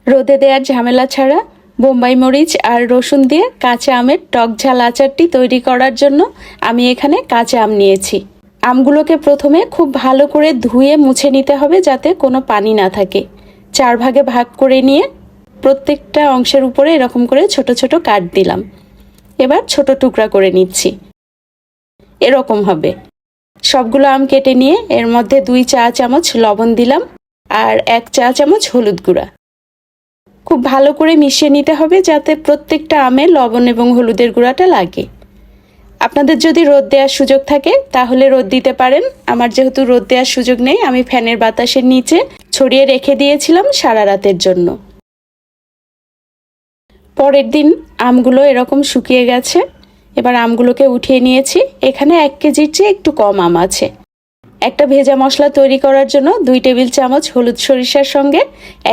রোদে দেওয়ার ঝামেলা ছাড়া বোম্বাই মরিচ আর রসুন দিয়ে কাঁচা আমের টক ঝাল আচারটি তৈরি করার জন্য আমি এখানে কাঁচা আম নিয়েছি। আমগুলোকে প্রথমে খুব ভালো করে ধুয়ে মুছে নিতে হবে যাতে কোনো পানি না থাকে। 4 ভাগে ভাগ করে নিয়ে প্রত্যেকটা অংশের উপরে এরকম করে ছোট ছোট কাট দিলাম। এবার ছোট টুকরা করে নিচ্ছি। এরকম হবে। সবগুলো আম কেটে নিয়ে এর মধ্যে 2 চা চামচ লবণ দিলাম আর 1 চা চামচ হলুদ গুঁড়া। খুব ভালো করে মিশিয়ে নিতে হবে যাতে প্রত্যেকটা আমে লবণ এবং হলুদের গুঁড়াটা লাগে। আপনাদের যদি রোদ দেওয়ার সুযোগ থাকে তাহলে রোদ দিতে পারেন। আমার যেহেতু রোদ দেওয়ার সুযোগ নেই, আমি ফ্যানের বাতাসের নিচে ছড়িয়ে রেখে দিয়েছিলাম সারা রাতের জন্য। পরের দিন আমগুলো এরকম শুকিয়ে গেছে। এবার আমগুলোকে উঠিয়ে নিয়েছি। এখানে 1 কেজির চেয়ে একটু কম আম আছে। একটা ভেজা মশলা তৈরি করার জন্য 2 টেবিল চামচ হলুদ সরিষার সঙ্গে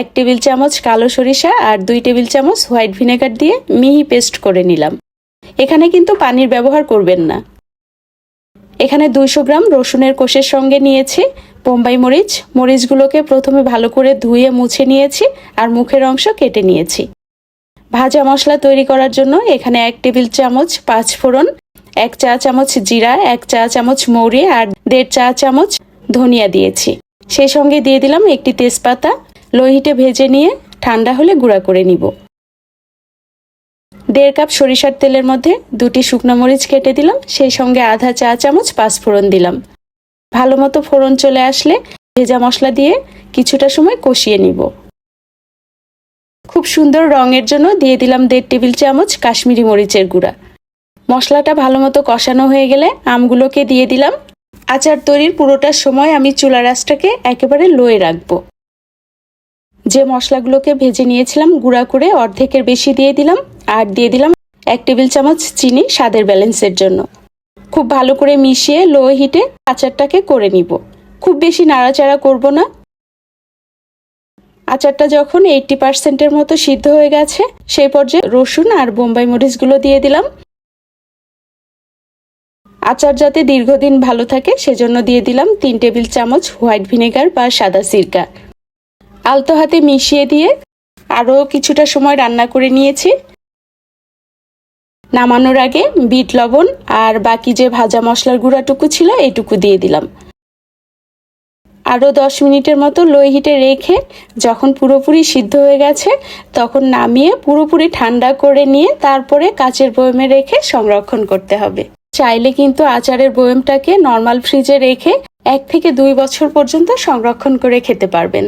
1 টেবিল চামচ কালো সরিষা আর 2 টেবিল চামচ হোয়াইট ভিনেগার দিয়ে মিহি পেস্ট করে নিলাম। এখানে কিন্তু পানির ব্যবহার করবেন না। এখানে 200 গ্রাম রসুনের কোষের সঙ্গে নিয়েছি বোম্বাই মরিচ। মরিচগুলোকে প্রথমে ভালো করে ধুয়ে মুছে নিয়েছি আর মুখের অংশ কেটে নিয়েছি। ভাজা মশলা তৈরি করার জন্য এখানে 1 টেবিল চামচ 5 ফোড়ন, 1 চা চামচ জিরা, 1 চা চামচ মৌরি আর 1.5 চা চামচ ধনিয়া দিয়েছি। সেই সঙ্গে দিয়ে দিলাম একটি তেজপাতা। লো হিটে ভেজে নিয়ে ঠান্ডা হলে গুঁড়া করে নিব। 1.5 কাপ সরিষার তেলের মধ্যে 2টি শুকনো মরিচ কেটে দিলাম। সেই সঙ্গে আধা চা চামচ 5 ফোড়ন দিলাম। ভালো মতো ফোড়ন চলে আসলে ভেজা মশলা দিয়ে কিছুটা সময় কষিয়ে নিব। খুব সুন্দর রঙের জন্য দিয়ে দিলাম 1.5 টেবিল চামচ কাশ্মীরি মরিচের গুঁড়া। মশলাটা ভালো মতো কষানো হয়ে গেলে আমগুলোকে দিয়ে দিলাম। আচার তৈরির পুরোটা সময় আমি চুলার আঁচটাকে একেবারে লোয়ে রাখবো। যে মশলাগুলোকে ভেজে নিয়েছিলাম গুঁড়া করে অর্ধেকের বেশি দিয়ে দিলাম আর দিয়ে দিলাম 1 টেবিল চামচ চিনি স্বাদের ব্যালেন্সের জন্য। খুব ভালো করে মিশিয়ে লো হিটে আচারটাকে করে নিব। খুব বেশি নাড়াচাড়া করব না। আচারটা যখন 80% মতো সিদ্ধ হয়ে গেছে সেই পর্যায়ে রসুন আর বোম্বাই মরিচগুলো দিয়ে দিলাম। আচার যাতে দীর্ঘদিন ভালো থাকে সেজন্য দিয়ে দিলাম 3 টেবিল চামচ হোয়াইট ভিনেগার বা সাদা সিরকা। আলতো হাতে মিশিয়ে দিয়ে আরও কিছুটা সময় রান্না করে নিয়েছি। নামানোর আগে বিট লবণ আর বাকি যে ভাজা মশলার গুঁড়াটুকু ছিল এইটুকু দিয়ে দিলাম। আরও 10 মিনিটের মতো লো হিটে রেখে যখন পুরোপুরি সিদ্ধ হয়ে গেছে তখন নামিয়ে পুরোপুরি ঠান্ডা করে নিয়ে তারপরে কাচের বয়মে রেখে সংরক্ষণ করতে হবে। চাইলে কিন্তু আচারের বয়মটাকে নর্মাল ফ্রিজে রেখে 1 থেকে 2 বছর পর্যন্ত সংরক্ষণ করে খেতে পারবেন।